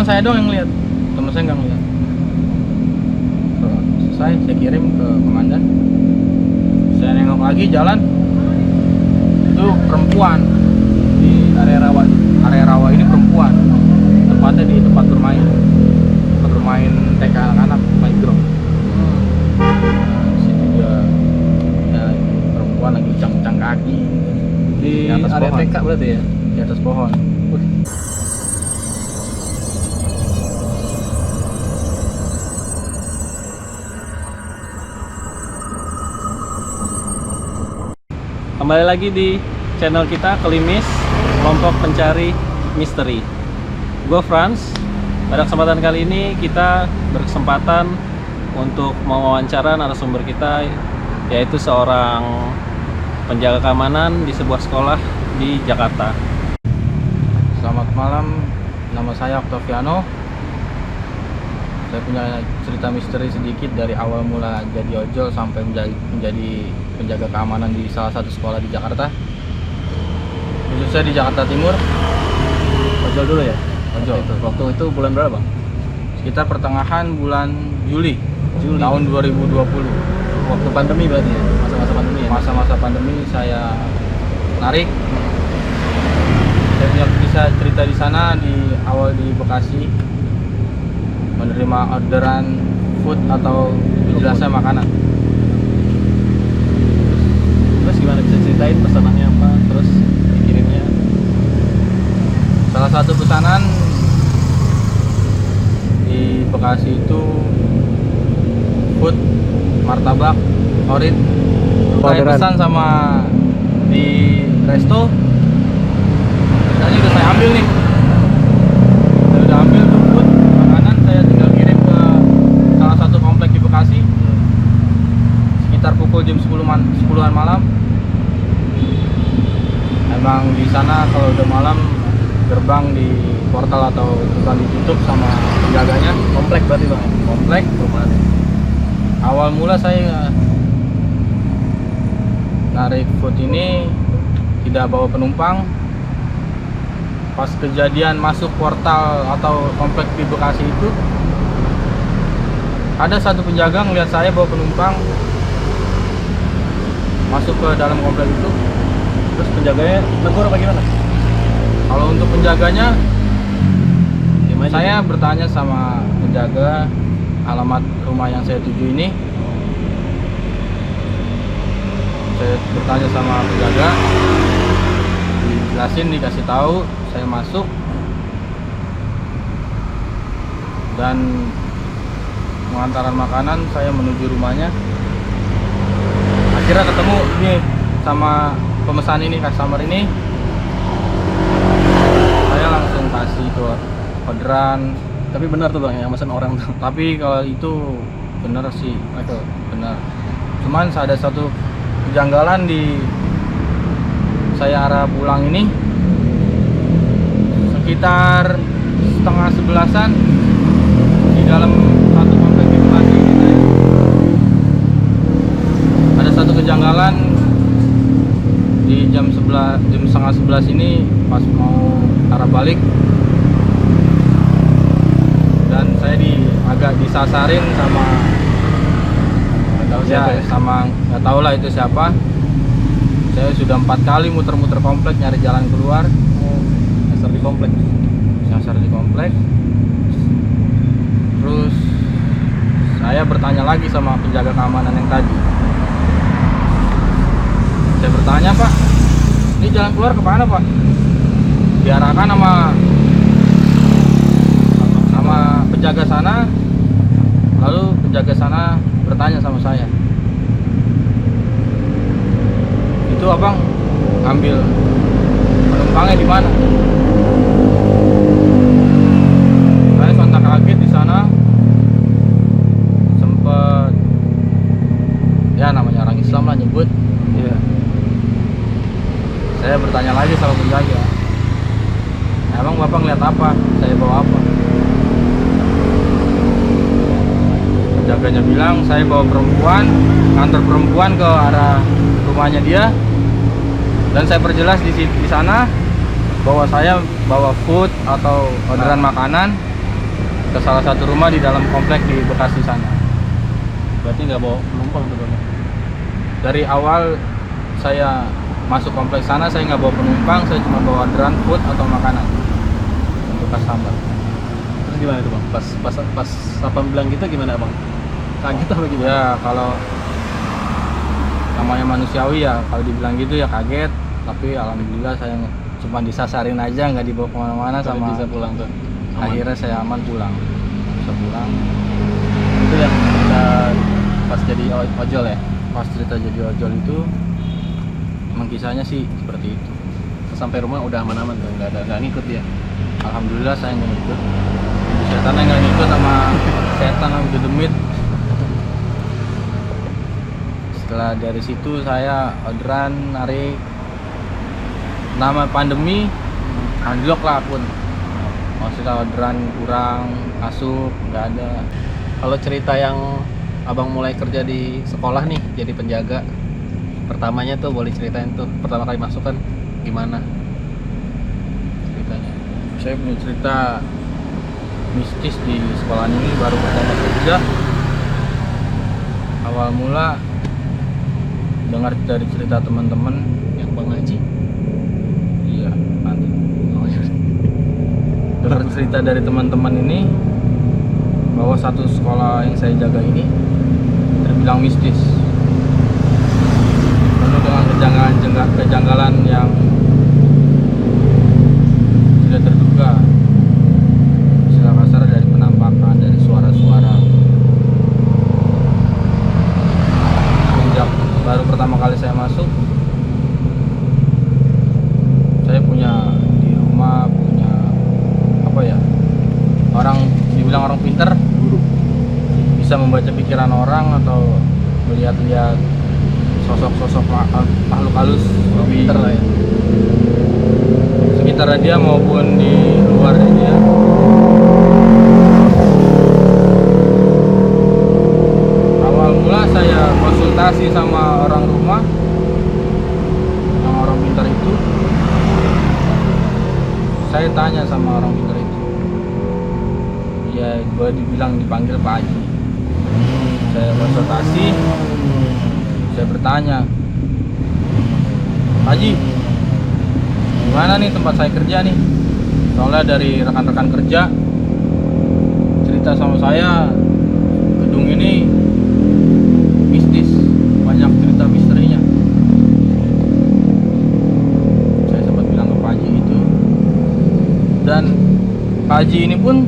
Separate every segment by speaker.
Speaker 1: cuma saya doang yang lihat, teman saya nggak ngeliat. Selesai saya kirim ke komandan, saya nengok lagi jalan, itu perempuan di area rawa ini, perempuan, tepatnya di tempat bermain TK anak-anak playground. Situ dia ya, perempuan lagi ucang-ucang kaki
Speaker 2: Di
Speaker 1: atas
Speaker 2: area
Speaker 1: pohon.
Speaker 2: TK berarti ya?
Speaker 1: Di atas pohon.
Speaker 2: Kembali lagi di channel kita, Klimis, kelompok pencari misteri. Gue Franz. Pada kesempatan kali ini kita berkesempatan untuk mewawancara narasumber kita, yaitu seorang penjaga keamanan di sebuah sekolah di Jakarta.
Speaker 1: Selamat malam, nama saya Octaviano. Saya punya cerita misteri sedikit dari awal mula jadi ojol sampai menjadi penjaga keamanan di salah satu sekolah di Jakarta, khususnya di Jakarta Timur.
Speaker 2: Ojol dulu ya?
Speaker 1: Ojol.
Speaker 2: Waktu itu bulan berapa, Bang?
Speaker 1: Sekitar pertengahan bulan Juli
Speaker 2: Juli.
Speaker 1: tahun 2020.
Speaker 2: Waktu pandemi berarti ya? Masa-masa pandemi ya?
Speaker 1: Masa-masa pandemi saya narik. Saya punya kisah cerita di sana, di awal di Bekasi, menerima orderan food atau jelasnya makanan.
Speaker 2: Terus gimana, bisa ceritain pesanannya apa? Terus dikirimnya?
Speaker 1: Salah satu pesanan di Bekasi itu food martabak orit. Saya pesan sama di resto, misalnya udah saya ambil nih, saya udah ambil tuh food makanan, saya tinggal kirim ke salah satu komplek di Bekasi sekitar pukul jam 10-an malam. Emang di sana kalau udah malam gerbang di portal atau gerbang ditutup sama penjaganya.
Speaker 2: Komplek berarti, Bang?
Speaker 1: Komplek
Speaker 2: Perumahan.
Speaker 1: awal mula saya narik food ini tidak bawa penumpang. Pas kejadian masuk portal atau komplek di Bekasi itu, ada satu penjaga ngeliat saya bawa penumpang masuk ke dalam komplek itu.
Speaker 2: Terus penjaganya tegur apa gimana?
Speaker 1: Kalau untuk penjaganya,
Speaker 2: Gimana?
Speaker 1: saya bertanya sama penjaga alamat rumah yang saya tuju ini. Saya bertanya sama penjaga, dijelasin, dikasih tahu, saya masuk dan pengantaran makanan, saya menuju rumahnya. Akhirnya ketemu ini sama pemesan ini, customer ini. Saya langsung kasih ke orderan.
Speaker 2: Tapi benar tuh, Bang, yang pesan orang tuh.
Speaker 1: Tapi kalau itu bener sih, itu benar. Cuman ada satu kejanggalan di saya arah pulang ini, sekitar setengah 11-an di dalam satu komplek di Bekasi ini, ada satu kejanggalan di jam setengah 11 ini pas mau arah balik, dan saya agak disasarin sama sama nggak tahu lah itu siapa. Saya sudah 4 kali muter-muter komplek nyari jalan keluar.
Speaker 2: Nyasar di komplek.
Speaker 1: Nyasar di komplek. Terus saya bertanya lagi sama penjaga keamanan yang tadi. Saya bertanya, Pak, ini jalan keluar kemana, Pak? Diarahkan sama penjaga sana. Lalu penjaga sana bertanya sama saya, itu abang ambil penumpangnya di mana? Saya sontak kaget di sana, sempet ya namanya orang Islam lah nyebut.
Speaker 2: Iya.
Speaker 1: Saya bertanya lagi sama penjaga, emang bapak ngeliat apa? Saya bawa apa? Penjaganya bilang saya bawa perempuan, nganter perempuan ke arah rumahnya dia, dan saya perjelas di sana bahwa saya bawa food atau orderan makanan ke salah satu rumah di dalam komplek di Bekasi sana.
Speaker 2: Berarti nggak bawa penumpang tuh Bang?
Speaker 1: Dari awal saya masuk kompleks sana, saya nggak bawa penumpang, saya cuma bawa orderan food atau makanan untuk customer.
Speaker 2: Terus gimana tuh Bang? Pas Sapam bilang gitu gimana Bang? Kaget apa gimana?
Speaker 1: Ya kalau namanya manusiawi ya, kalau dibilang gitu ya kaget, tapi alhamdulillah saya cuma disasarin aja, nggak dibawa kemana-mana
Speaker 2: Sampai
Speaker 1: sama.
Speaker 2: bisa pulang tuh. Aman.
Speaker 1: Akhirnya saya aman pulang, bisa pulang.
Speaker 2: Itu yang kita pas jadi ojol ya.
Speaker 1: Pas cerita jadi ojol itu emang kisahnya sih seperti itu.
Speaker 2: Sampai rumah udah aman-aman tuh, nggak ngikut dia.
Speaker 1: Alhamdulillah saya nggak ngikut. Setannya nggak ngikut sama setan sama gedemit. Setelah dari situ saya orderan narik, nama pandemi anjlok lah pun. Maksudnya orderan kurang, masuk nggak ada.
Speaker 2: Kalau cerita yang abang mulai kerja di sekolah nih jadi penjaga, pertamanya tuh boleh ceritain tuh pertama kali masuk kan gimana ceritanya?
Speaker 1: Saya punya cerita mistis di sekolah ini baru pertama kerja. Awal mula dengar dari cerita teman-teman.
Speaker 2: Yang Bang Haji?
Speaker 1: Iya, nanti
Speaker 2: Oh iya.
Speaker 1: dengar cerita dari teman-teman ini bahwa satu sekolah yang saya jaga ini terbilang mistis, penuh dengan kejanggalan yang tidak terduga. Istilah kasar dari penampakan, dari suara-suara. Sejak baru pertama kali saya masuk, saya punya di rumah punya apa ya, orang dibilang orang pinter, bisa membaca pikiran orang atau melihat-lihat sosok-sosok makhluk halus di
Speaker 2: Pinter lah ya.
Speaker 1: sekitar dia maupun di luar dia. Awal mula saya konsultasi sama orang rumah, sama orang pintar itu. Saya tanya sama orang pintar itu, ya gue dipanggil Pak Haji. Saya konsultasi, saya bertanya, Pak Haji, gimana nih tempat saya kerja nih? Soalnya dari rekan-rekan kerja cerita sama saya, gedung ini mistis, banyak cerita misterinya. Saya sempat bilang ke Pak Haji itu, dan Pak Haji ini pun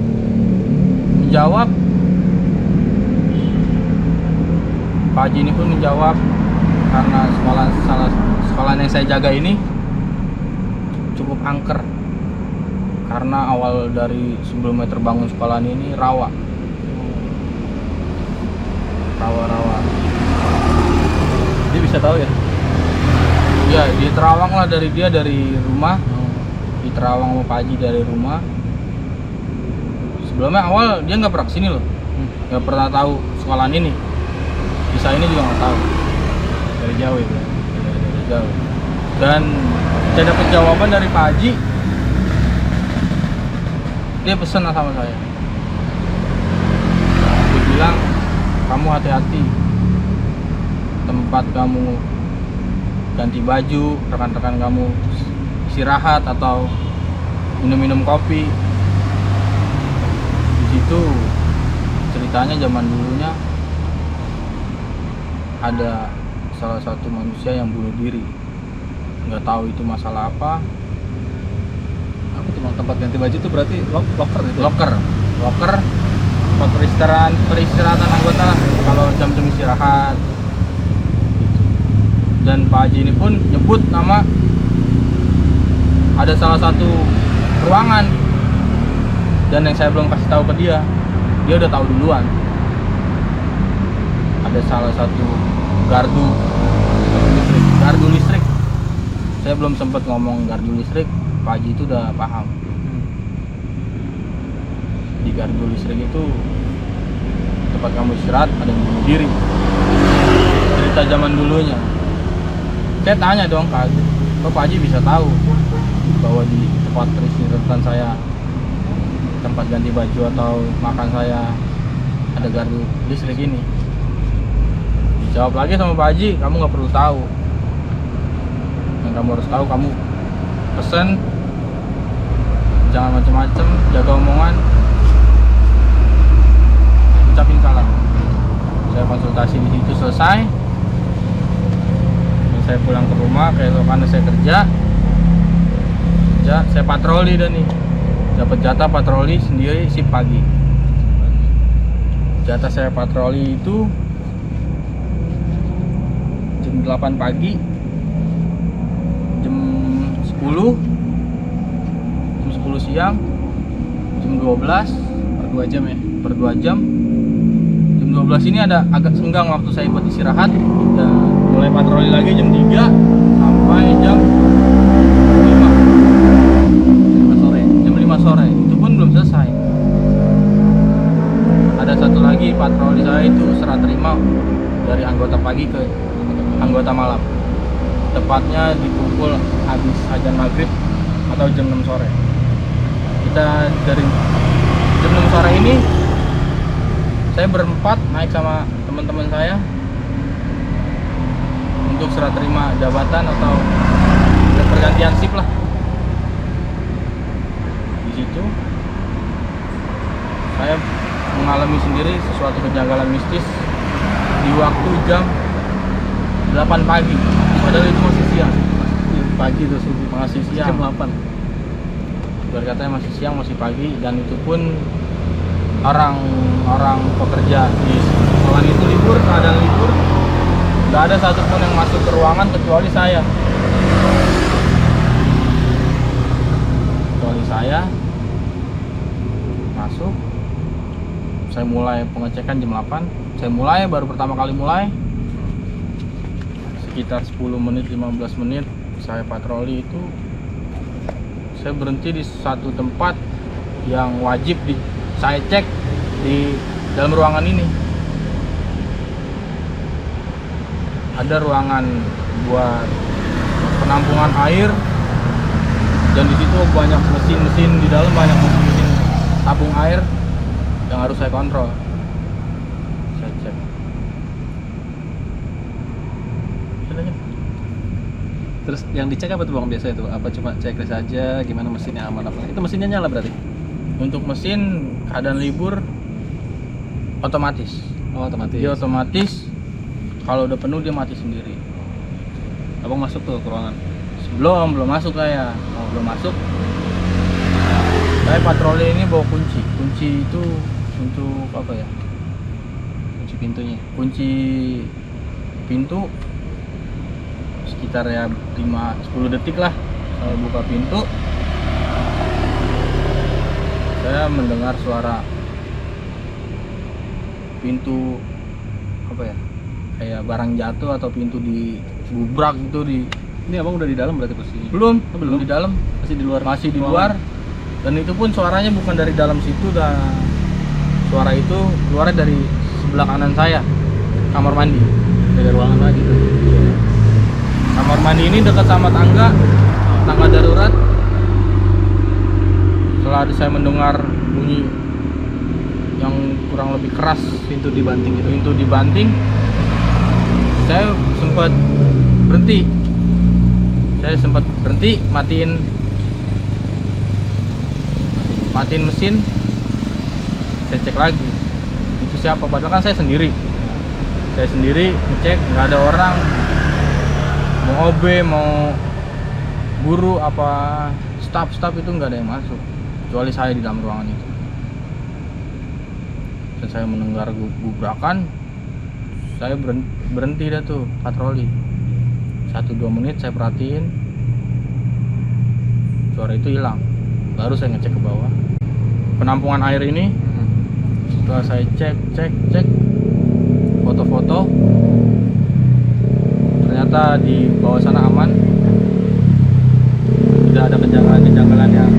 Speaker 1: menjawab. Pak Haji ini pun menjawab karena sekolah yang saya jaga ini cukup angker, karena awal dari sebelum terbangun sekolah ini rawa.
Speaker 2: Dia bisa tahu ya?
Speaker 1: Ya di Terawang lah, dari rumah. Di Terawang sama Pak Haji dari rumah. Sebelumnya awal dia nggak pernah kesini loh, nggak pernah tahu sekolahan ini. Bisa ini juga nggak tahu,
Speaker 2: Dari jauh ya?
Speaker 1: dari jauh. Dan saya dapat jawaban dari Pak Haji. Dia pesan sama saya. Dia bilang, kamu hati-hati. Tempat kamu ganti baju, rekan-rekan kamu istirahat atau minum-minum kopi. Di situ ceritanya zaman dulunya ada salah satu manusia yang bunuh diri. Nggak tahu itu masalah apa.
Speaker 2: Apa tuh Bang, tempat ganti baju tuh berarti locker gitu?
Speaker 1: Locker tempat peristirahatan anggota lah kalau jam-jam istirahat gitu. Dan Pak Haji ini pun nyebut nama ada salah satu ruangan, dan yang saya belum kasih tahu ke dia udah tahu duluan. Ada salah satu gardu listrik. Saya belum sempat ngomong gardu listrik, Pak Haji itu udah paham. Di gardu listrik itu tempat kamu istirahat ada yang bunuh diri. Cerita zaman dulunya. Saya tanya dong Pak Haji, kok Pak Haji bisa tahu bahwa di tempat peristirahatan saya tempat ganti baju atau makan saya ada gardu listrik ini. Dijawab lagi sama Pak Haji, kamu nggak perlu tahu. Yang kamu harus tahu, kamu pesen, jangan macam-macam, jaga omongan, ucapin salam. Saya konsultasi di situ selesai. Dan saya pulang ke rumah, keesokannya saya kerja, saya patroli dan nih, dapat jatah patroli sendiri shift pagi. Jatah saya patroli itu jam 8 pagi, jam 10 siang, jam 12
Speaker 2: per 2 jam ya?
Speaker 1: per 2 jam. Jam 12 ini ada agak senggang waktu saya buat istirahat. Dan mulai patroli lagi jam 3 sampai jam 5 sore. Jam 5 sore itu pun belum selesai. Ada satu lagi patroli saya itu serah terima dari anggota pagi ke anggota malam. Tepatnya di pukul habis azan maghrib atau jam 6 sore. Kita dari jam 6 sore ini saya berempat naik sama teman-teman saya untuk serah terima jabatan atau pergantian shift lah. Di situ saya mengalami sendiri sesuatu kejanggalan mistis di waktu jam 8 pagi. Padahal itu masih siang.
Speaker 2: Pagi itu subuh,
Speaker 1: Masih siang.
Speaker 2: jam 8.
Speaker 1: Berkatanya masih siang, masih pagi, dan itu pun orang pekerja di sekolah itu libur, keadaan libur. Nggak ada satupun yang masuk ke ruangan kecuali saya. Kecuali saya masuk. Saya mulai pengecekan jam 8. Saya mulai, baru pertama kali mulai. Sekitar 10 menit, 15 menit saya patroli itu. Saya berhenti di satu tempat yang wajib saya cek di dalam ruangan ini. Ada ruangan buat penampungan air, dan di situ banyak mesin-mesin di dalam, banyak mesin tabung air yang harus saya kontrol. Saya cek.
Speaker 2: Terus yang dicek apa tuh Bang biasa itu? Apa cuma checklist aja, gimana mesinnya aman apa? Itu mesinnya nyala berarti?
Speaker 1: Untuk mesin keadaan libur otomatis.
Speaker 2: Oh, otomatis.
Speaker 1: Dia otomatis. Kalau udah penuh dia mati sendiri.
Speaker 2: Abang masuk tuh ke ruangan?
Speaker 1: Belum masuk saya. Belum masuk. Saya patroli ini bawa kunci. Kunci itu untuk apa ya?
Speaker 2: Kunci pintunya.
Speaker 1: Kunci pintu sekitar ya 5-10 detik lah saya buka pintu. Saya mendengar suara pintu apa ya, kayak barang jatuh atau pintu digubrak gitu di.
Speaker 2: Ini abang udah di dalam berarti posisinya?
Speaker 1: Belum
Speaker 2: belum
Speaker 1: di dalam,
Speaker 2: masih di luar.
Speaker 1: masih di luar. Dan itu pun suaranya bukan dari dalam situ, dan suara itu keluarnya dari sebelah kanan saya, kamar mandi.
Speaker 2: Beda ruangan lagi tuh.
Speaker 1: Kamar mandi ini dekat sama tangga darurat. Setelah saya mendengar bunyi yang kurang lebih keras,
Speaker 2: Pintu dibanting gitu.
Speaker 1: pintu dibanting, saya sempat berhenti. Saya sempat berhenti, matiin mesin. Saya cek lagi, itu siapa? Padahal kan saya sendiri ngecek, nggak ada orang. Mau OB, mau guru, apa staff itu nggak ada yang masuk, kecuali saya di dalam ruangan itu. Dan saya mendengar gubrakan, saya berhenti dah tuh patroli. 1-2 menit saya perhatiin, suara itu hilang. Baru saya ngecek ke bawah penampungan air ini. Setelah saya cek foto-foto, ternyata di bawah sana aman, tidak ada kejanggalan yang.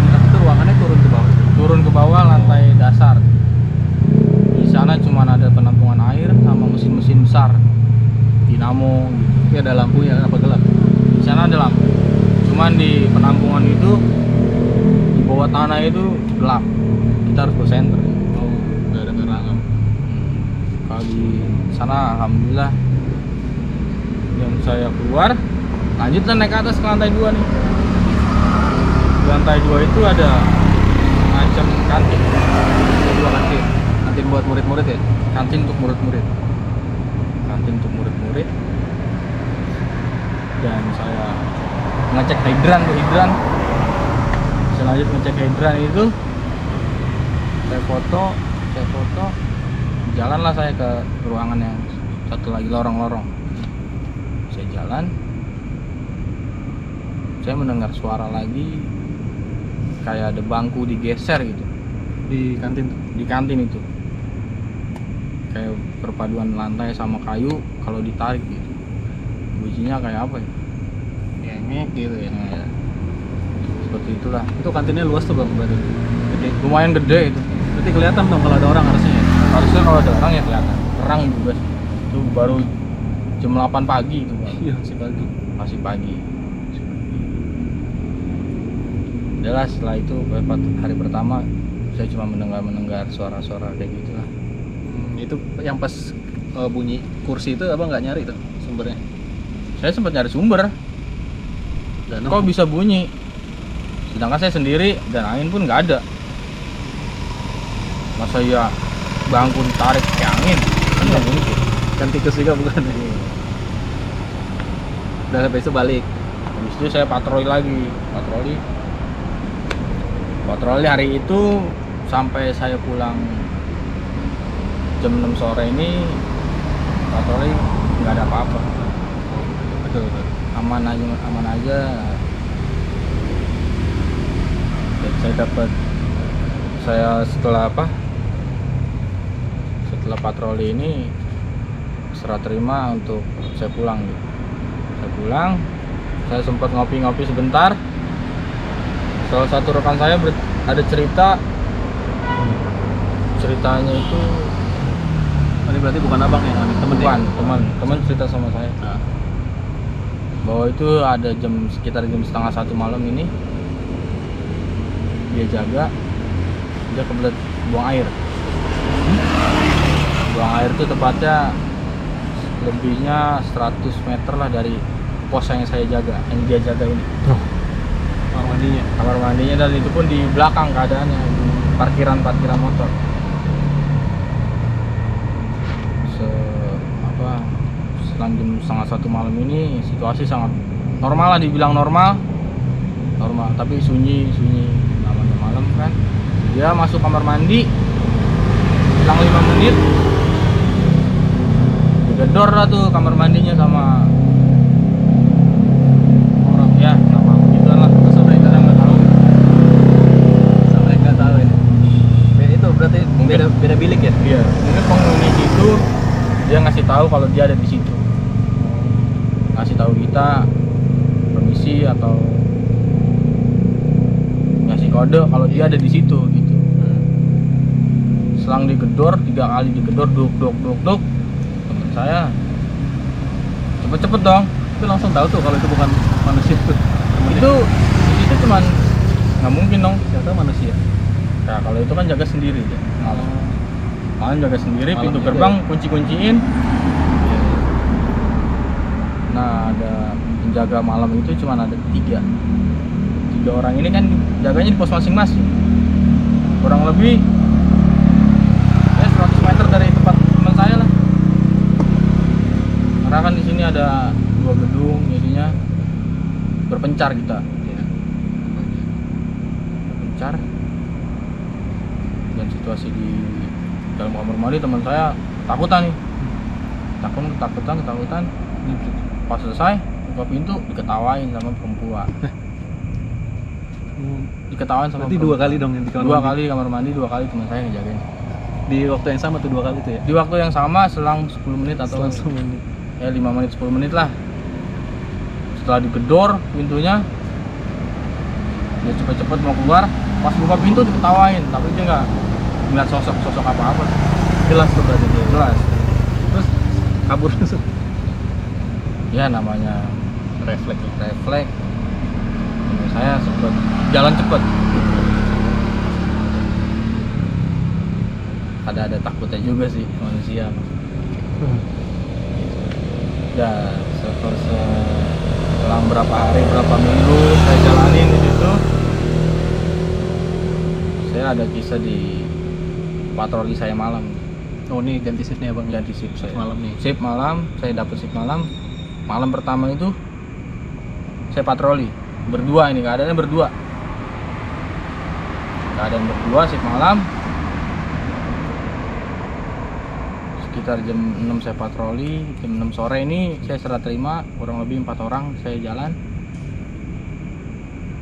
Speaker 2: Tapi itu ruangannya turun ke bawah
Speaker 1: lantai dasar. Di sana cuma ada penampungan air sama mesin-mesin besar, dinamo gitu.
Speaker 2: tapi ada lampu ya, apa gelap?
Speaker 1: Di sana ada lampu, cuman di penampungan itu di bawah tanah itu gelap. kita harus go center.
Speaker 2: Oh, nggak ada gerangan.
Speaker 1: Kalau di sana alhamdulillah yang saya keluar lanjut naik ke atas ke lantai 2 nih. Di lantai 2 itu ada macam kantin.
Speaker 2: Dua kantin buat murid-murid ya.
Speaker 1: Kantin untuk murid-murid. Kantin untuk murid-murid. Dan saya ngecek hidran. Saya lanjut ngecek hidran itu. Saya foto. Jalanlah saya ke ruangan yang satu lagi, lorong-lorong. Saya jalan. Saya mendengar suara lagi kayak ada bangku digeser gitu
Speaker 2: Di kantin tuh.
Speaker 1: di kantin itu. Kayak perpaduan lantai sama kayu kalau ditarik gitu. Bunyinya kayak apa ya?
Speaker 2: Ngek gitu ya.
Speaker 1: Nah, ya. Seperti itulah.
Speaker 2: Itu kantinnya luas tuh bang, berarti gede.
Speaker 1: Lumayan gede itu.
Speaker 2: Berarti kelihatan dong kalau ada orang harusnya ya?
Speaker 1: Harusnya kalau ada orang ya kelihatan. Terang juga sih. Itu baru jam 8 pagi itu, Bang.
Speaker 2: Iya, si pagi.
Speaker 1: Masih pagi. Udah setelah itu hari pertama saya cuma mendengar suara-suara kayak gitulah.
Speaker 2: Itu yang pas bunyi kursi itu apa nggak nyari tuh sumbernya?
Speaker 1: Saya sempat nyari sumber.
Speaker 2: Dan
Speaker 1: Kok bisa bunyi? Sedangkan saya sendiri dan angin pun nggak ada. Masa ya bangku ditarik ke angin? Kan nggak mungkin.
Speaker 2: kan tikus juga bukan? Udah sampai itu balik.
Speaker 1: Habis itu saya patroli lagi. Patroli hari itu sampai saya pulang jam 6 sore ini patroli nggak ada apa-apa.
Speaker 2: Betul.
Speaker 1: Aman aja. Dan saya setelah patroli ini serah terima untuk saya pulang gitu. Saya sempat ngopi-ngopi sebentar. Salah satu rekan saya ada ceritanya itu.
Speaker 2: Ini berarti bukan abang ya,
Speaker 1: teman cerita sama saya.
Speaker 2: Nah.
Speaker 1: Bahwa itu ada sekitar jam 12:30 malam ini dia kebelet buang air. Buang air itu tepatnya lebihnya 100 meter lah dari pos yang saya jaga, yang dia jaga ini. Kamar mandinya dan itu pun di belakang keadaannya, di parkiran motor. Setelah jam 12:30 malam ini situasi sangat normal lah, dibilang normal, tapi sunyi namanya malam kan. Dia masuk kamar mandi, hilang 5 menit, digedor lah tuh kamar mandinya sama orang ya, sama begituan lah.
Speaker 2: Sampai nggak tahu ya. Itu berarti beda bilik ya?
Speaker 1: Iya, mungkin penghuni situ dia ngasih tahu kalau dia ada di situ, ngasih tahu kita permisi atau ngasih kode kalau dia ada di situ gitu. Selang digedor 3 kali, duk, teman saya cepet dong.
Speaker 2: Itu langsung tahu tuh kalau itu bukan manusia tuh.
Speaker 1: Itu di situ cuman nggak mungkin dong.
Speaker 2: Ternyata manusia.
Speaker 1: Nah kalau itu kan jaga sendiri ya. Malam jaga sendiri,
Speaker 2: Malam
Speaker 1: pintu
Speaker 2: juga
Speaker 1: gerbang
Speaker 2: ya?
Speaker 1: kunciin. Nah ada penjaga malam itu cuma ada 3 orang ini kan jaganya di pos masing-masing, kurang lebih ya 100 meter dari tempat teman saya lah. Karena kan di sini ada 2 gedung, jadinya berpencar kita. Berpencar. Dan situasi di dalam kamar mandi teman saya takutan nih, ketakutan. Pas selesai buka pintu diketawain sama perempuan.
Speaker 2: Berarti 2 kali dong yang di kamar
Speaker 1: 2 kali kamar mandi, 2 kali teman saya ngejagain.
Speaker 2: Di waktu yang sama tuh 2 kali tuh ya?
Speaker 1: Di waktu yang sama selang 10 menit atau
Speaker 2: Selang 10 menit.
Speaker 1: Ya 5 menit 10 menit lah. Setelah digedor pintunya, dia cepet-cepet mau keluar. Pas buka pintu diketawain, tapi dia nggak ngeliat sosok apa-apa.
Speaker 2: Jelas tuh berarti dia.
Speaker 1: Jelas.
Speaker 2: Terus kabur langsung.
Speaker 1: Ya namanya refleks. Saya sempat jalan cepet. ada takutnya juga sih manusia. Ya selang berapa hari, berapa minggu saya jalanin di situ, saya ada kisah di patroli saya malam.
Speaker 2: Oh, ini ganti shift nih abang?
Speaker 1: Ganti shift saya.
Speaker 2: Malam nih.
Speaker 1: Shift malam, saya dapat shift malam. Malam pertama itu saya patroli berdua, ini keadaannya berdua. Keadaan berdua shift malam. Sekitar jam 6 saya patroli, jam 6 sore ini saya serah terima, kurang lebih 4 orang saya jalan.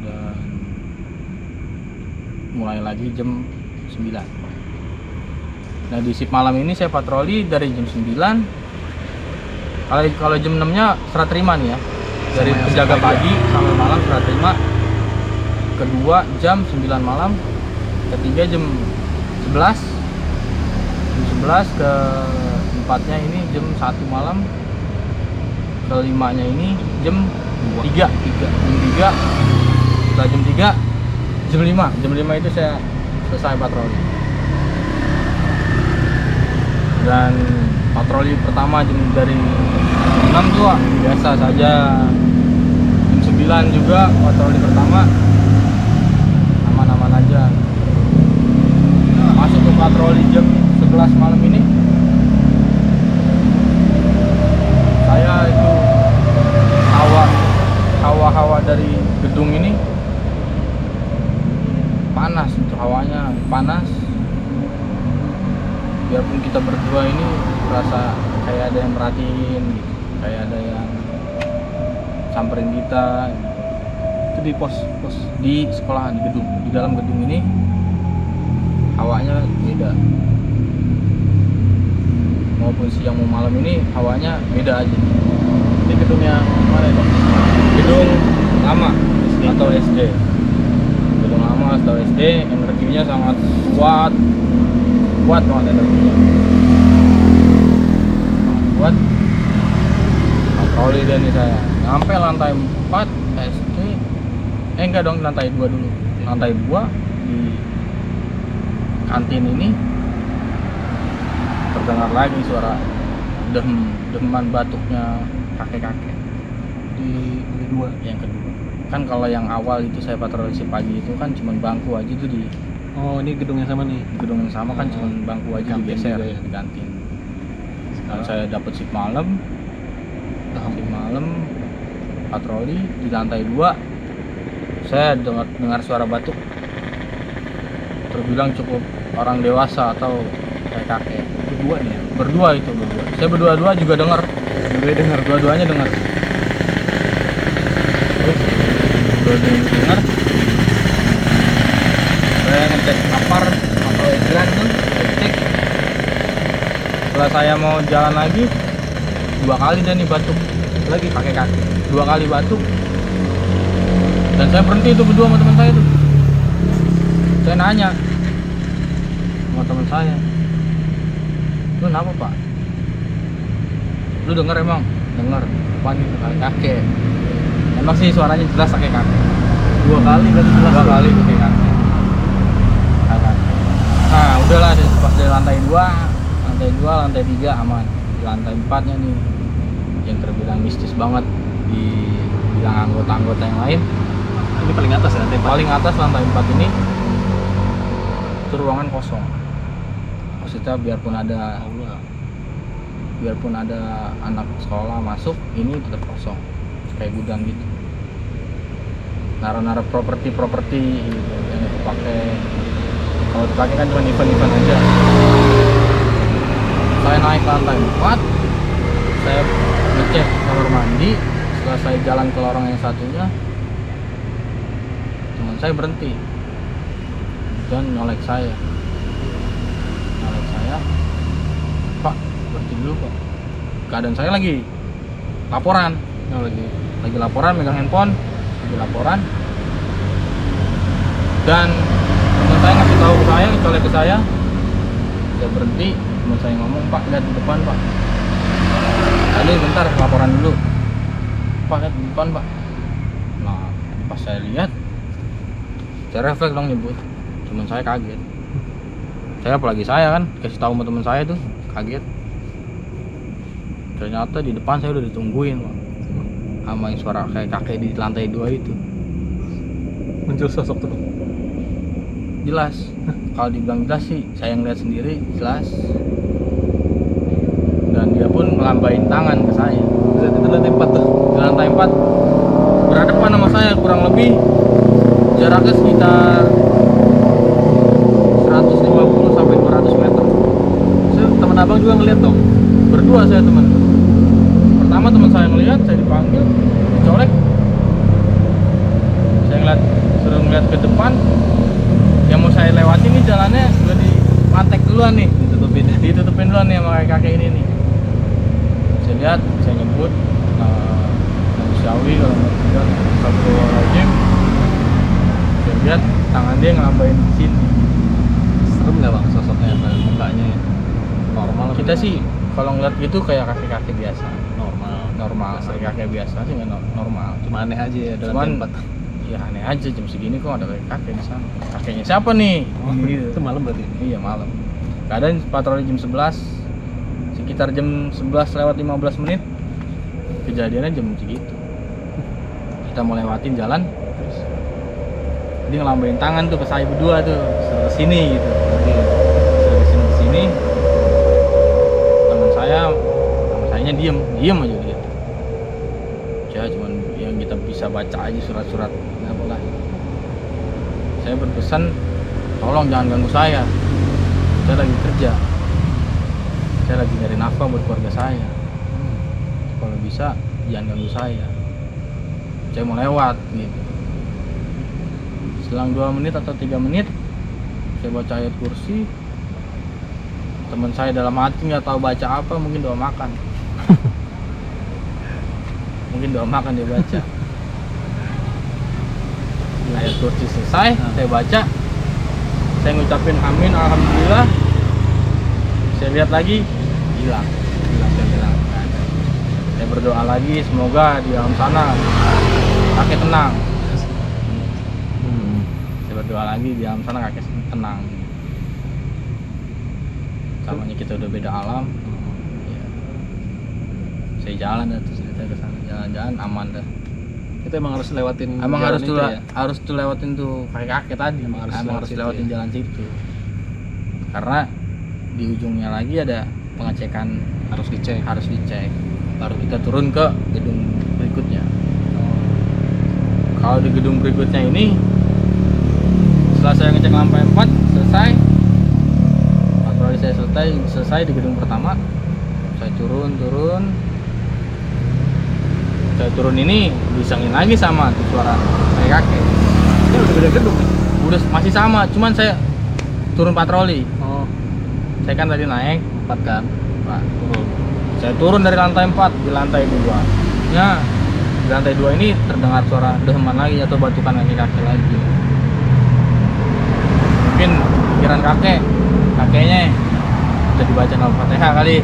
Speaker 1: Dan mulai lagi jam 9. Nah, di shift malam ini saya patroli dari jam 9. Kalau jam 6-nya serah terima nih ya. Dari
Speaker 2: Sama
Speaker 1: penjaga
Speaker 2: pagi
Speaker 1: pagi sampai malam serah terima. Kedua jam 9 malam. Ketiga jam 11. Jam 11 ke empatnya ini jam 1 malam. Kelimanya ini jam 3. Jam 3. Setelah jam 3 jam 5. Jam 5 itu saya selesai patroli. Dan patroli pertama dari 6 tuh biasa saja. Jam 9 juga patroli pertama aman-aman aja. Masuk ke patroli jam 11 malam ini, saya itu hawa dari gedung ini panas, untuk hawanya panas. Biarpun kita berdua ini merasa kayak ada yang merhatiin gitu, kayak ada yang samperin kita gitu. Itu di pos di sekolah, di gedung, di dalam gedung ini hawanya beda. Maupun siang mau malam ini hawanya beda aja.
Speaker 2: Ini gedung yang mana itu?
Speaker 1: Gedung lama atau SD. Gedung lama atau SD, energinya sangat kuat banget energinya. Buat patroli dan nih saya sampai lantai 4 SD, enggak dong, lantai 2 dulu. Lantai 2 di kantin ini terdengar lagi suara deman batuknya kakek-kakek.
Speaker 2: Di kedua.
Speaker 1: Yang kedua kan, kalau yang awal itu saya patroli si pagi itu kan cuman bangku aja tuh di
Speaker 2: Oh, ini gedung yang sama nih.
Speaker 1: gedung yang sama kan, cuman bangku aja
Speaker 2: Kantin
Speaker 1: digeser
Speaker 2: juga ya?
Speaker 1: di kantin. Dan saya dapat shift malam patroli di lantai 2. Saya dengar suara batuk, terbilang cukup orang dewasa atau kayak kakek.
Speaker 2: Berdua nih ya?
Speaker 1: Berdua. Saya berdua juga dengar. Dua-duanya dengar. Terus dua-duanya dengar. Saya ngecek kapar atau ekran tuh, cek. Setelah saya mau jalan lagi, 2 kali dan nih batuk lagi pakai kaki. 2 kali batuk. Dan saya berhenti itu berdua sama teman saya tuh. Saya nanya sama teman saya, "Lu kenapa, Pak? Lu denger emang?" "Denger." "Apaan itu?" "Kakek." Emang sih suaranya jelas kakek kakek.
Speaker 2: 2 kali berarti jelas.
Speaker 1: 2 kali kakek kakek. Nah, udahlah pas dari lantai 2, lantai 3 aman. Di lantai 4-nya nih yang terbilang mistis banget di bilang anggota-anggota yang lain.
Speaker 2: Ini paling atas ya, lantai 4?
Speaker 1: Paling atas lantai 4 ini itu ruangan kosong. Maksudnya biarpun ada anak sekolah masuk, ini tetap kosong. Kayak gudang gitu. Nara-nara properti gitu yang dipakai. Kalau dipakai kan cuma event-event aja. Saya naik ke lantai 4, saya ngecek kamar mandi. Setelah saya jalan ke lorong yang satunya, teman saya berhenti dan nyolek saya. "Pak, berhenti dulu, Pak." Keadaan saya lagi laporan. Lagi laporan, megang handphone, lagi laporan. Dan teman saya ngasih tahu ke saya, colek ke saya. Saya berhenti, teman saya ngomong, "Pak, lihat di depan, Pak." "Tadi bentar, laporan dulu." "Pak, lihat di depan, Pak." Nah, pas saya lihat, saya refleks dong nyebut. Teman saya kaget. apalagi saya kan kasih tahu sama teman saya tuh, kaget. Ternyata di depan saya udah ditungguin, Pak. Sama yang suara kayak kakek di lantai 2 itu.
Speaker 2: Muncul sosok tuh.
Speaker 1: Jelas. Kalau dibilang jelas sih, saya yang lihat sendiri jelas. Dan dia pun ngelambain tangan ke saya.
Speaker 2: Di lantai 4 tuh.
Speaker 1: Di lantai 4 berhadapan sama saya, kurang lebih jaraknya sekitar 150 sampai 200 meter.
Speaker 2: Teman abang juga ngeliat dong.
Speaker 1: Berdua saya teman. Pertama teman saya ngelihat, saya dipanggil, dicolek. Saya suruh ngeliat ke depan. Yang mau saya lewati nih jalannya udah dipantek duluan nih, ditutupin duluan nih sama kakek ini nih. Saya lihat, saya nyebut manusiawi kalau nggak tidak Astagfirullahaladzim. Saya lihat tangan dia ngelambain di sini.
Speaker 2: Serem nggak bang sosoknya, mukanya ya? Normal.
Speaker 1: Kita sih kalau ngeliat gitu kayak kakek-kakek biasa. Normal. Kayak kakek biasa sih nggak normal.
Speaker 2: Cuma aneh aja ya dalam
Speaker 1: Cuman,
Speaker 2: tempat.
Speaker 1: ya aneh aja jam segini kok ada kakek di sana. Kakeknya siapa nih?
Speaker 2: Itu malam berarti.
Speaker 1: Iya malam. Keadaan patroli jam 11, sekitar jam 11 lewat 15 menit kejadiannya jam segitu. Kita mau lewatin jalan, terus dia ngelambain tangan tuh ke saya berdua tuh, suruh kesini gitu. Suruh kesini. Teman sayanya diem aja dia. Ya cuman yang kita bisa baca aja surat-surat apa lah. Saya berpesan, tolong jangan ganggu saya lagi kerja, saya lagi nyari nafkah buat keluarga saya. Kalau bisa jangan ganggu saya mau lewat gitu. Selang 2 menit atau 3 menit saya baca ayat kursi. Teman saya dalam hati nggak tahu baca apa, mungkin doa makan. Dia baca. Ayat kursi selesai, saya baca, saya ngucapin amin, alhamdulillah. Saya lihat lagi, hilang. Saya berdoa lagi, semoga di dalam sana kakek tenang. Saya berdoa lagi di dalam sana kakek tenang. Samanya kita udah beda alam. Ya. Saya jalan dah terus kita ke sana, jalan-jalan aman dah.
Speaker 2: Itu emang harus lewatin.
Speaker 1: Emang
Speaker 2: jalan
Speaker 1: harus
Speaker 2: itu
Speaker 1: tuh
Speaker 2: ya?
Speaker 1: harus tuh lewatin tuh kakek tadi.
Speaker 2: Emang
Speaker 1: harus
Speaker 2: situ
Speaker 1: lewatin
Speaker 2: ya?
Speaker 1: jalan situ. Karena di ujungnya lagi ada pengecekan, harus dicek. Baru kita turun ke gedung berikutnya. Kalau di gedung berikutnya ini, setelah saya ngecek lampu 4 selesai, patroli saya selesai di gedung pertama, saya turun. Saya turun ini disangin lagi sama tuh suara kayak kakek.
Speaker 2: Ini udah beda gedung nih.
Speaker 1: Udah masih sama, cuman saya turun patroli.
Speaker 2: Oh,
Speaker 1: Saya kan tadi naik,
Speaker 2: 4 kan.
Speaker 1: Pak. Saya turun dari lantai 4 di lantai 2. Ya, di lantai 2 ini terdengar suara deheman lagi atau batukan kaki lagi. Mungkin pikiran kakeknya udah dibaca Al-Fatihah kali.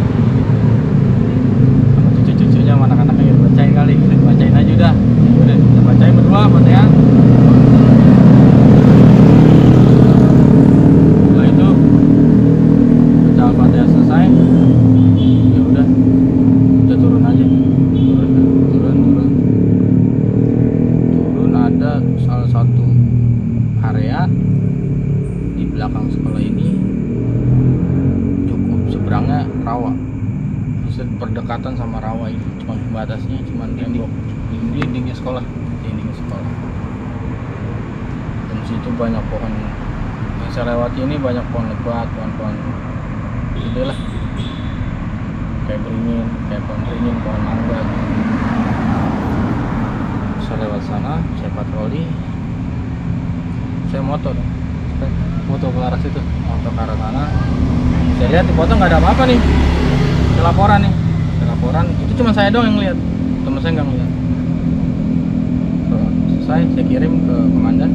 Speaker 1: Sama cucu-cucunya, sama anak-anaknya dibacain kali. Kita bacain aja udah. Kita bacain berdua Al-Fatihah. Setelah itu baca Al-Fatihah selesai. Ya udah, kita turun aja. Turun ada salah satu area di belakang sekolah ini, cukup seberangnya rawa. Bisa berdekatan sama rawa itu, cuma batasnya cuma tembok dindingnya sekolah. Dan situ banyak pohon yang saya lewati ini, banyak pohon lebat, pohon gede lah, kayak pohon beringin, pohon mangga gitu. Saya lewat sana, saya patroli, saya moto dong.
Speaker 2: Moto ke arah situ.
Speaker 1: Moto ke arah sana, saya lihat di foto nggak ada apa-apa nih. Saya laporan, itu cuma saya doang yang lihat, teman saya nggak ngeliat. Selesai, saya kirim ke komandan.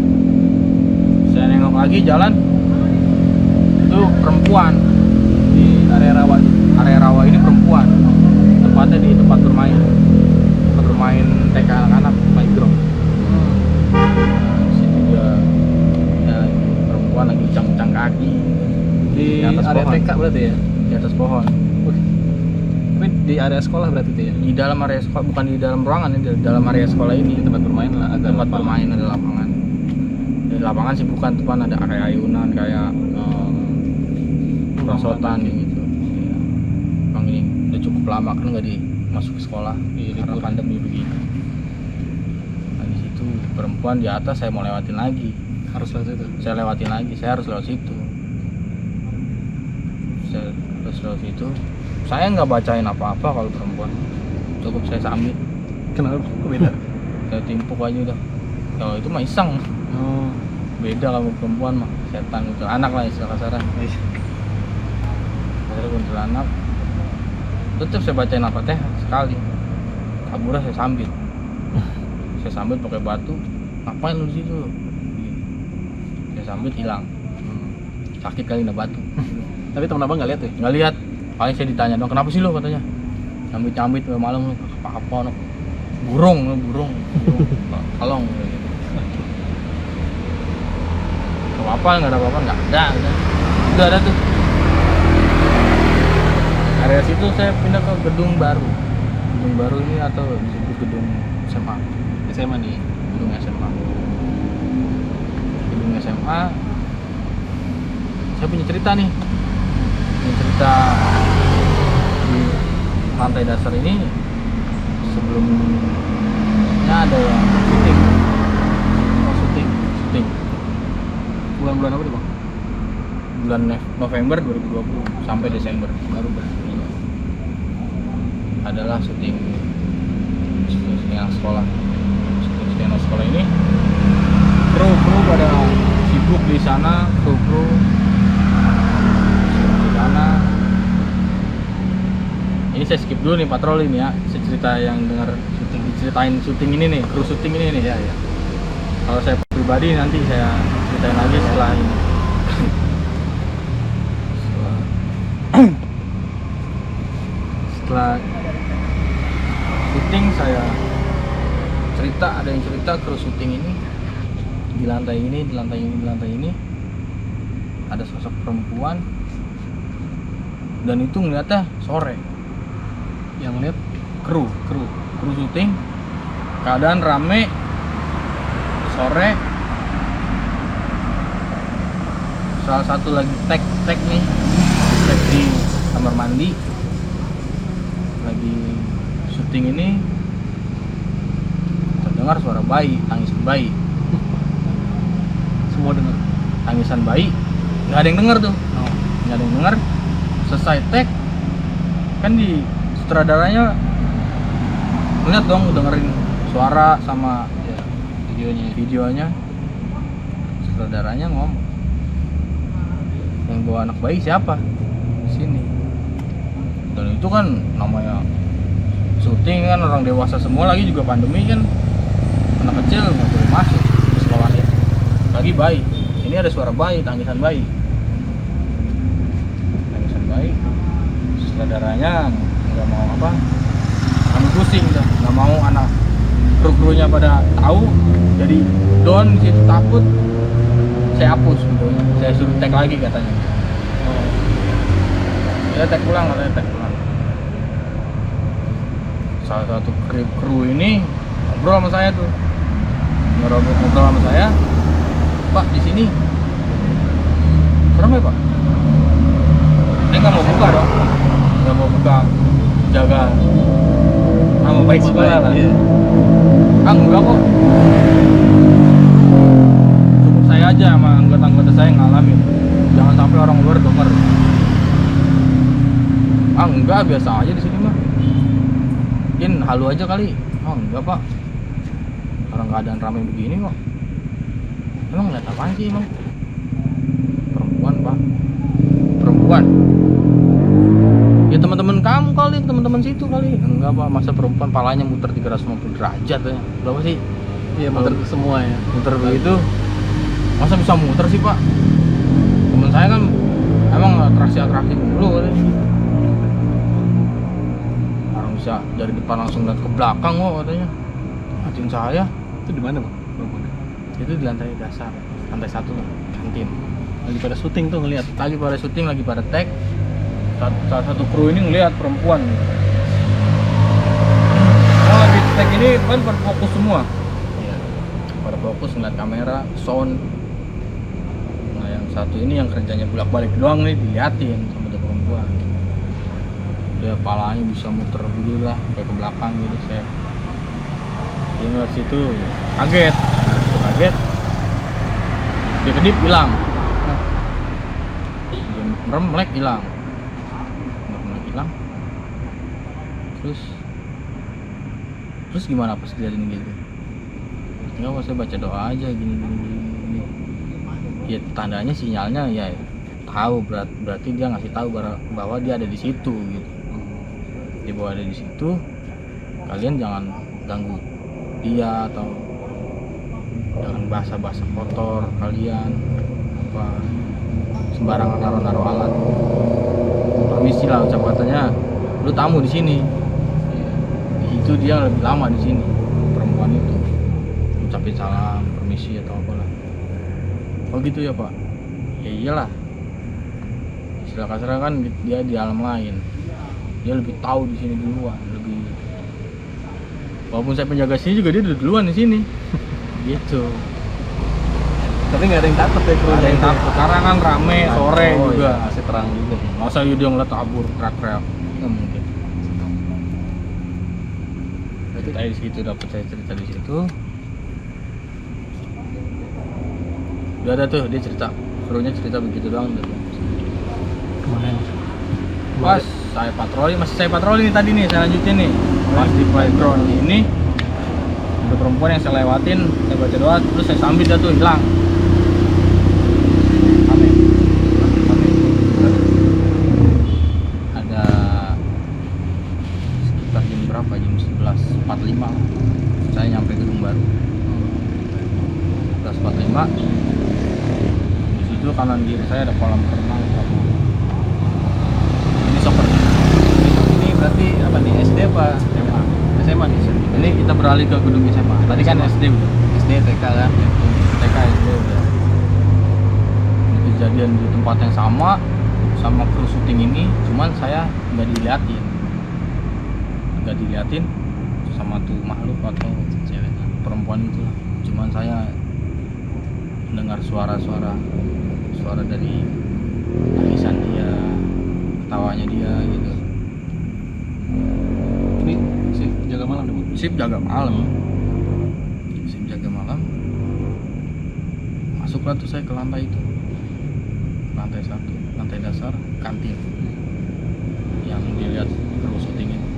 Speaker 1: Saya nengok lagi jalan, itu perempuan di area rawa ini perempuan, tepatnya di tempat bermain TK anak-anak playground. Di situ juga ya, perempuan lagi uncang-uncang kaki.
Speaker 2: Di Di
Speaker 1: atas
Speaker 2: area
Speaker 1: pohon.
Speaker 2: TK berarti ya?
Speaker 1: Di atas pohon.
Speaker 2: Tapi di area sekolah berarti itu ya?
Speaker 1: Di dalam area sekolah, bukan di dalam ruangan, di dalam area sekolah ini.
Speaker 2: Di tempat bermain lah, ada
Speaker 1: Tempat
Speaker 2: lapangan.
Speaker 1: bermain, ada lapangan. Di lapangan sih bukan, tuh ada area ayunan kayak perosotan gitu. Iya. Bang, ini udah cukup lama kan nggak masuk ke sekolah karena pandemi begini. Nah, di situ perempuan di atas, saya mau lewatin lagi.
Speaker 2: Harus lewat itu.
Speaker 1: Saya lewatin lagi, saya harus lewat situ. Saya harus lewat situ. Saya nggak bacain apa-apa kalau perempuan, cukup saya sambit.
Speaker 2: Kenapa? Kok beda?
Speaker 1: Saya timpuk aja udah. Kalau itu mah iseng.
Speaker 2: Oh.
Speaker 1: Beda kalau perempuan mah setan, itu anak lah istilah kasaran. Saya kuntilanak. Tetap saya bacain apa teh sekali. Kabur saya sambit. Saya sambit pakai batu. Ngapain lu di situ? Saya sambit hilang. Sakit kali na batu.
Speaker 2: Tapi teman abang nggak lihat tuh?
Speaker 1: Nggak lihat. Paling saya ditanya dong, kenapa sih lu, katanya. Nyambit malam lu apa no? Burung. Kalong gitu. Apa nggak ada apa-apa, nggak ada. Udah ada tuh. Area situ saya pindah ke gedung baru ini, atau disebut gedung SMA.
Speaker 2: SMA nih.
Speaker 1: Gedung SMA. Saya punya cerita nih. Ini cerita di lantai dasar ini sebelumnya ada yang syuting.
Speaker 2: Bulan-bulan apa tuh bang?
Speaker 1: Bulan November 2020 sampai Desember baru adalah syuting sekolah ini. Kru pada sibuk di sana, kru di sana. Ini saya skip dulu nih patroli nih ya. Saya cerita yang dengar diceritain syuting ini nih, kru syuting ini nih ya. Kalau saya pribadi nanti saya ceritain lagi setelah ini. Setelah syuting saya cerita, ada yang cerita kru syuting ini di lantai ini ada sosok perempuan, dan itu ngeliatnya sore.
Speaker 2: Yang lihat
Speaker 1: Kru syuting, keadaan rame, sore. Salah satu lagi tag nih, tag di kamar mandi, lagi syuting ini. Terdengar suara bayi, tangis bayi.
Speaker 2: semua dengar.
Speaker 1: Tangisan bayi, nggak ada yang denger tuh. Nggak ada yang denger. Selesai tag, kan di sutradaranya ngeliat dong, dengerin suara sama
Speaker 2: Ya,
Speaker 1: videonya. Sutradaranya ngomong, yang bawa anak bayi siapa? Sini. Dan itu kan namanya syuting kan, orang dewasa semua, lagi juga pandemi kan, anak kecil nggak boleh masuk ke sekolah itu. Lagi bayi, ini ada suara bayi, tangisan bayi. Sutradaranya nggak mau kami pusing dah, nggak mau anak kru-krunya pada tahu, jadi down di situ, takut. Saya hapus videonya, saya suruh tag lagi katanya. Ya tag pulang, katanya tag pulang. Salah satu kru ini ngobrol sama saya tuh, ngobrol sama saya, Pak di sini serem ya Pak? Saya nggak mau buka dong, nggak mau buka, jaga nama baik sekolah lah.
Speaker 2: Iya.
Speaker 1: Enggak kok, cukup saya aja sama anggota-anggota saya yang ngalamin, jangan sampai orang luar denger. Enggak, biasa aja di sini mah, mungkin halu aja kali. Enggak Pak, orang keadaan ramai begini kok. Emang ngeliat apaan sih emang? Perempuan Pak, perempuan. Ya teman-teman kamu kali, teman-teman situ kali. Enggak Pak, masa perempuan palanya muter 350 derajat ya? Berapa sih?
Speaker 2: Iya, muter ke semua ya.
Speaker 1: Muter begitu, masa bisa muter sih Pak? Temen saya kan emang atraksi dulu kali. Orang bisa dari depan langsung lihat ke belakang kok katanya. Ngacin saya.
Speaker 2: Itu di mana bang? Perempuannya?
Speaker 1: Itu di lantai dasar, lantai 1 lah, kantin.
Speaker 2: Lagi pada syuting tuh ngeliat.
Speaker 1: lagi pada syuting, lagi pada tag. Salah satu kru ini ngelihat perempuan. Yang lagi tag ini kan pada fokus semua.
Speaker 2: Iya.
Speaker 1: Pada fokus ngeliat kamera, sound. Nah yang satu ini yang kerjanya bolak-balik doang nih, diliatin sama tuh perempuan. Dia palanya bisa muter dulu lah sampai ke belakang gitu. Saya dia ngeliat situ kaget. Kaget, dia kedip hilang, dia merem melek hilang, terus gimana pas kejadian gitu? Enggak, saya baca doa aja gini. Ya tandanya sinyalnya ya tahu, berarti dia ngasih tahu bahwa dia ada di situ gitu. Dia bahwa ada di situ, kalian jangan ganggu dia atau jangan bahasa-bahasa kotor kalian, apa sembarangan naruh alat. Permisi lah ucap katanya, lu tamu di sini. Itu dia lebih lama di sini, perempuan itu ucapin salam, permisi atau apalah. Oh gitu ya Pak? Ya iyalah, istilah kasarnya kan dia di alam lain, dia lebih tahu di sini duluan, lebih. Walaupun saya penjaga sini juga dia udah duluan di sini. Gitu.
Speaker 2: Tapi nggak ada yang takut ya kru.
Speaker 1: Ada yang takut karena kan rame sore juga.
Speaker 2: Iya, masih terang juga.
Speaker 1: Masa dia ngeliat kabur teriak-teriak, nggak mungkin. Berarti tadi di situ dapat saya cerita di situ. Udah ada tuh dia cerita, krunya cerita begitu doang.
Speaker 2: Kemarin.
Speaker 1: Pas saya patroli, masih saya patroli nih tadi nih, saya lanjutin nih. Pas di playground ini ada perempuan yang saya lewatin, saya baca doa, terus saya sambit dia tuh hilang. Amin. Ada sekitar jam berapa? Jam 11.45 saya nyampe gedung baru. 11.45. Di situ kanan kiri saya ada kolam renang sama ini soccer.
Speaker 2: Ini berarti apa nih, SD apa SMA? SMA nih.
Speaker 1: Ini kita beralih ke gedung SMA. Tadi kan SD udah.
Speaker 2: SD, TK kan?
Speaker 1: TK SD udah. Ini kejadian di tempat yang sama kru syuting ini, cuman saya nggak diliatin sama tuh makhluk atau cewek perempuan itu. Cuman saya dengar suara dari tangisan dia, ketawanya dia gitu.
Speaker 2: Ini sih jaga malam deh, Bu.
Speaker 1: Sip jaga malam. Masuklah tuh saya ke lantai itu, lantai 1, lantai dasar kantin yang dilihat kru syuting itu.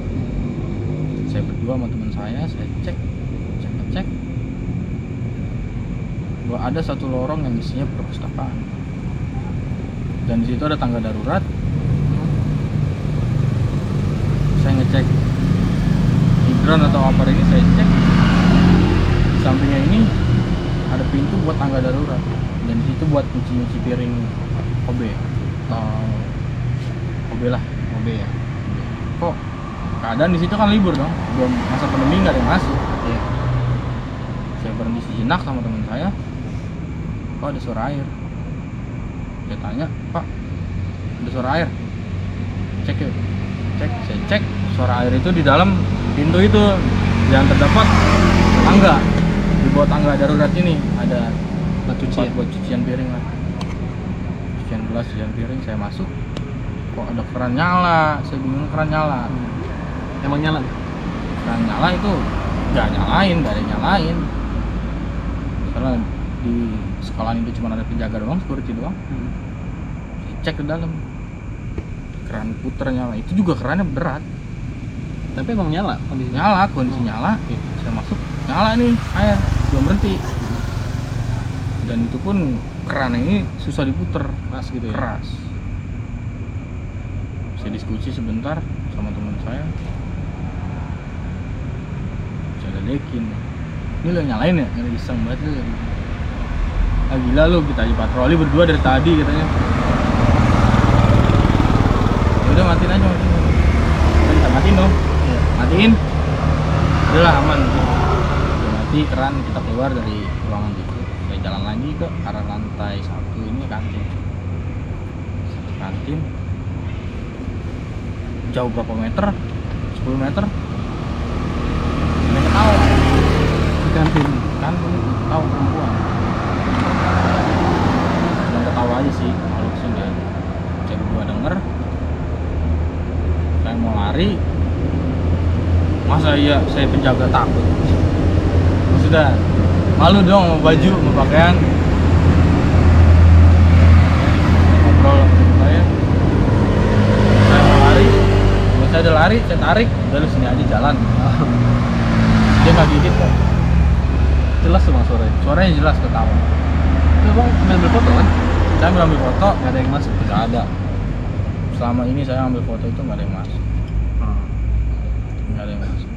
Speaker 1: Saya berdua sama teman saya cek bahwa ada satu lorong yang isinya perpustakaan, dan di situ ada tangga darurat. Saya ngecek hidran atau apa ini, saya cek di sampingnya ini ada pintu buat tangga darurat, dan di situ buat nyuci piring OB atau OB lah, OB ya. Kok keadaan di situ kan libur dong, belum masa pandemi, nggak ada yang masuk.
Speaker 2: Iya.
Speaker 1: Saya berhenti sejenak sama teman saya, kok ada suara air. Saya tanya, Pak, ada suara air? Cek yuk. Saya cek, suara air itu di dalam pintu itu, yang terdapat tangga. Di bawah tangga darurat ini ada buat cucian piring lah, cucian gelas, cucian piring. Saya masuk, kok ada keran nyala. Saya bingung, keran nyala.
Speaker 2: Emang nyala?
Speaker 1: Keran nyala itu nggak ada yang nyalain. Karena di sekolahan itu cuma ada penjaga doang, security doang. Saya cek ke dalam, keran puter nyala. Itu juga kerannya berat.
Speaker 2: Tapi emang nyala kondisinya?
Speaker 1: Nyala, kondisi nyala. Saya masuk, nyala nih air, belum berhenti. Dan itu pun keran ini susah diputer,
Speaker 2: Keras gitu ya?
Speaker 1: keras. Saya diskusi sebentar sama teman saya ledekin, ini lo nyalain ya? Nggak iseng banget lo. Ah gila lo, kita aja patroli berdua dari tadi katanya. Ya udah matiin aja, kita matiin dong.
Speaker 2: Iya.
Speaker 1: Matiin, udahlah aman. Udah mati keran, kita keluar dari ruangan itu, saya jalan lagi ke arah lantai 1 ini kantin. Kantin jauh berapa meter? 10 meter. Ada yang ketawa
Speaker 2: Di kantin.
Speaker 1: tahu perempuan. Cuma ketawa aja sih, kalau sih nggak. Saya berdua denger, saya mau lari, masa iya saya penjaga takut? Sudah malu dong sama baju, sama pakaian. Ngobrol sama saya mau lari, kalau saya udah lari, saya tarik, udah lu sini aja jalan. Dia nggak gigit kok.
Speaker 2: Jelas tuh bang suaranya.
Speaker 1: Jelas ketawa.
Speaker 2: Itu bang ambil foto kan?
Speaker 1: Saya ambil foto,
Speaker 2: Nggak ada yang masuk.
Speaker 1: tidak ada. Selama ini saya ambil foto itu nggak ada yang masuk, nggak ada yang masuk.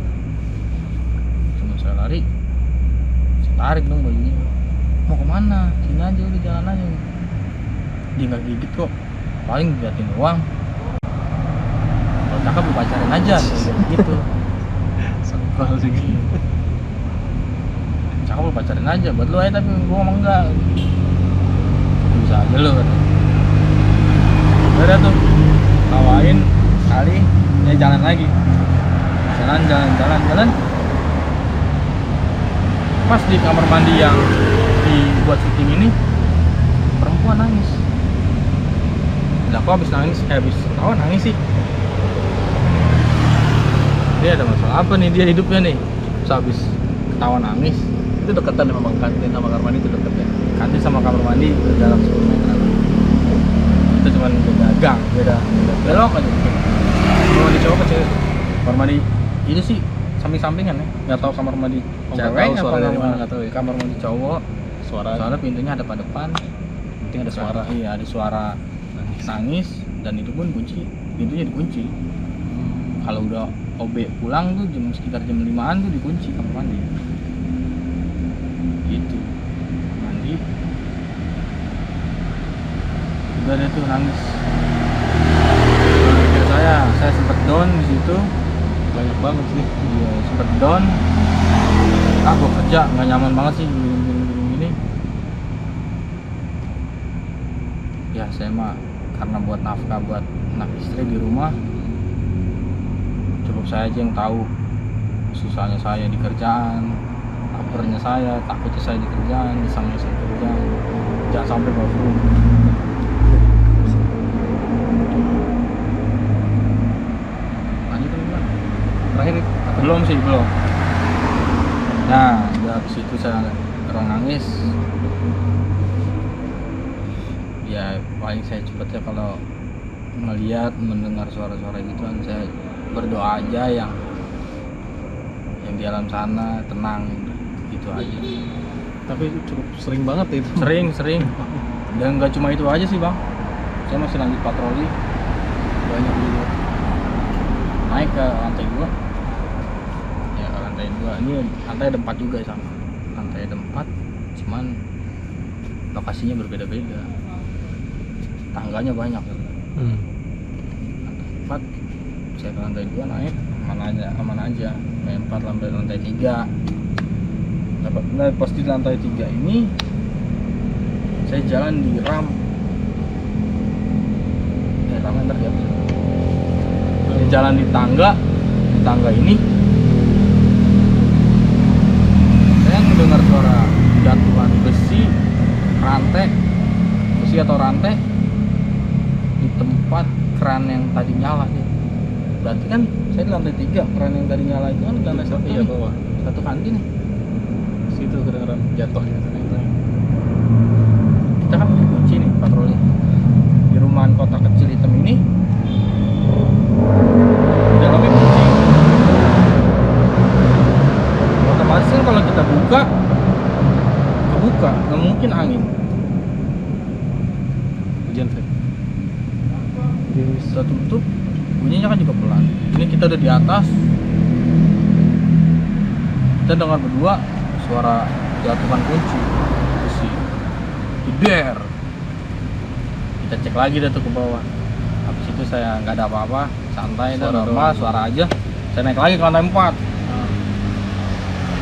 Speaker 1: Cuma saya lari, saya tarik dong bajunya. Mau kemana? Sini aja, udah jalan aja. Dia nggak gigit kok, paling liatin doang. Kalau cakep lu pacarin aja, gitu.
Speaker 2: Sampah sih.
Speaker 1: Cakep lu pacarin aja, buat lu aja, tapi gua ngomong enggak. Bisa aja lu kan. Udah tuh, tawain kali, ya jalan lagi. Jalan. Pas di kamar mandi yang dibuat syuting ini, perempuan nangis. Udah kok habis ketawa nangis sih. Dia ada masalah apa nih dia hidupnya nih? Terus habis ketawa nangis.
Speaker 2: Itu deketan memang kantin sama kamar mandi itu deket ya.
Speaker 1: Kantin sama kamar mandi dalam 10 meter. Itu cuma beda gang, beda belok aja.
Speaker 2: Kamar mandi cowok apa cewek?
Speaker 1: Kamar mandi itu sih samping-sampingan ya. Nggak tahu kamar mandi
Speaker 2: Nggak
Speaker 1: cewek
Speaker 2: tahu
Speaker 1: apa
Speaker 2: suara dari
Speaker 1: kamar-
Speaker 2: mana, nggak tahu ya.
Speaker 1: Kamar mandi cowok.
Speaker 2: Suara.
Speaker 1: Soalnya pintunya ada pada depan.
Speaker 2: Penting ada suara.
Speaker 1: Iya, ada suara nangis dan itu pun kunci. Pintunya dikunci. Kalau udah OB pulang tuh sekitar jam 5-an tuh dikunci kamar mandi. Gitu. Mandi. Udah dia tuh nangis. Pikir saya sempet down di situ.
Speaker 2: Banyak banget sih.
Speaker 1: Iya, sempet down. Gua kerja nggak nyaman banget sih gini. Ya saya mah karena buat nafkah buat anak istri di rumah, cukup saya aja yang tahu susahnya saya di kerjaan, laparnya saya, takutnya saya di kerjaan, disangka saya kerjaan. Jangan sampai bawa rumah. Lanjut kan?
Speaker 2: Terakhir
Speaker 1: Belum. Nah, habis itu saya orang nangis. Ya paling saya cepetnya kalau melihat mendengar suara-suara gituan, saya berdoa aja yang di alam sana tenang, gitu aja.
Speaker 2: tapi itu cukup sering banget itu.
Speaker 1: Sering. Dan nggak cuma itu aja sih bang, saya masih lanjut patroli banyak juga. Naik ke lantai 2. Ya ke lantai 2, ini lantai ada 4 juga sama. Lantai ada 4, cuman lokasinya berbeda-beda. Tangganya banyak. Lantai 4, saya ke lantai 2 naik aman aja. Lantai 4 lantai 3. Nah, pas di lantai 3 ini saya jalan di ramp. Ramp ntar dia jalan di tangga ini saya mendengar suara jatuhan besi atau rantai di tempat keran yang tadi nyala nih. Berarti kan saya di lantai 3, keran yang tadi nyala itu kan di lantai 1
Speaker 2: Iya,
Speaker 1: nih.
Speaker 2: bawah.
Speaker 1: Satu kantin nih.
Speaker 2: Situ kedengeran jatuhnya ternyata.
Speaker 1: Kita kan pakai kunci nih patroli di rumahan kota kecil hitam ini. Dalamnya kunci. Otomatis kan kalau kita kebuka, nggak mungkin angin.
Speaker 2: Hujan sih.
Speaker 1: Kita tutup, bunyinya kan juga pelan. Ini kita udah di atas. Kita dengar berdua suara jatuhan kunci. Besi. Jeder. Kita cek lagi dah tuh ke bawah. Habis itu saya nggak ada apa-apa, santai dan
Speaker 2: Suara
Speaker 1: normal,
Speaker 2: doang.
Speaker 1: suara aja. Saya naik lagi ke lantai 4.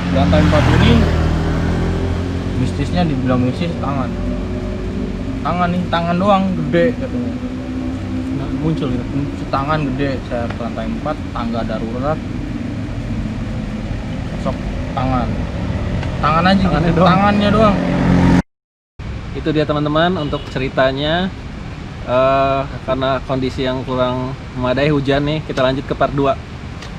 Speaker 1: Di lantai 4 ini Bisnisnya dibilang bisnis tangan nih, tangan doang gede katanya.
Speaker 2: Nggak muncul gitu.
Speaker 1: Tangan gede, saya ke lantai 4, tangga darurat, masuk tangan aja
Speaker 2: Tangannya
Speaker 1: gitu.
Speaker 2: doang.
Speaker 1: Tangannya doang.
Speaker 2: Itu dia teman-teman untuk ceritanya. Karena kondisi yang kurang memadai, hujan nih, kita lanjut ke part 2.